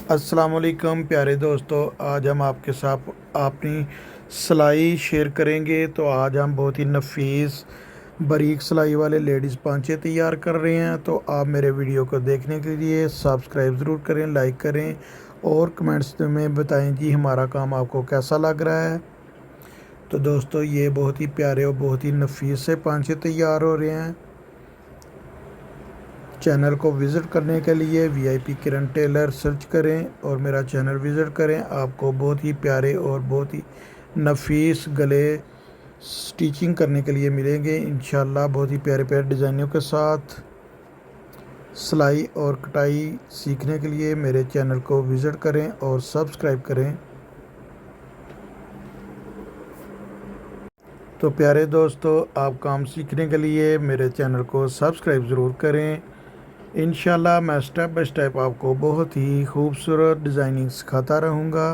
अस्सलाम वालेकुम प्यारे दोस्तों, आज हम आपके साथ अपनी सिलाई शेयर करेंगे। तो आज हम बहुत ही नफीस बारीक सिलाई वाले लेडीज़ पांचे तैयार कर रहे हैं। तो आप मेरे वीडियो को देखने के लिए सब्सक्राइब ज़रूर करें, लाइक करें और कमेंट्स में बताएं जी हमारा काम आपको कैसा लग रहा है। तो दोस्तों, ये बहुत ही प्यारे और बहुत ही नफीस से पांचे तैयार हो रहे हैं। चैनल को विज़िट करने के लिए वीआईपी किरण टेलर सर्च करें और मेरा चैनल विज़िट करें। आपको बहुत ही प्यारे और बहुत ही नफीस गले स्टिचिंग करने के लिए मिलेंगे इंशाल्लाह। बहुत ही प्यारे प्यारे डिज़ाइनों के साथ सिलाई और कटाई सीखने के लिए मेरे चैनल को विज़िट करें और सब्सक्राइब करें। तो प्यारे दोस्तों, आप काम सीखने के लिए मेरे चैनल को सब्सक्राइब ज़रूर करें। इंशाल्लाह मैं स्टेप बाय स्टेप आपको बहुत ही खूबसूरत डिज़ाइनिंग सिखाता रहूँगा।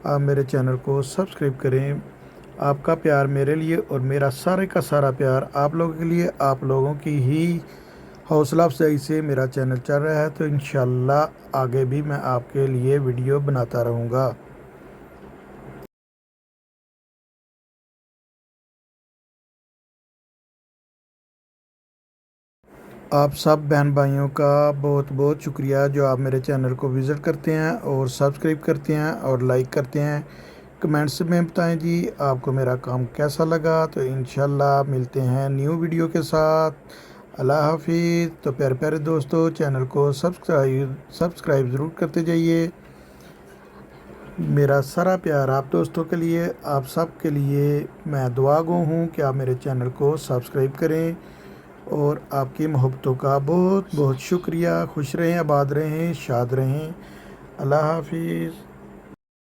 आप मेरे चैनल को सब्सक्राइब करें। आपका प्यार मेरे लिए और मेरा सारे का सारा प्यार आप लोगों के लिए, आप लोगों की ही हौसला अफजाई से मेरा चैनल चल रहा है। तो इंशाल्लाह आगे भी मैं आपके लिए वीडियो बनाता रहूँगा। आप सब बहन भाइयों का बहुत बहुत शुक्रिया जो आप मेरे चैनल को विज़िट करते हैं और सब्सक्राइब करते हैं और लाइक करते हैं। कमेंट्स में बताएं जी आपको मेरा काम कैसा लगा। तो इंशाल्लाह मिलते हैं न्यू वीडियो के साथ। अल्लाह हाफिज़। तो प्यारे प्यारे दोस्तों, चैनल को सब्सक्राइब ज़रूर करते जाइए। मेरा सारा प्यार आप दोस्तों के लिए, आप सब के लिए मैं दुआ गो हूँ कि आप मेरे चैनल को सब्सक्राइब करें। और आपकी मोहब्बतों का बहुत बहुत शुक्रिया। खुश रहें, आबाद रहें, शाद रहें। अल्लाह हाफिज़।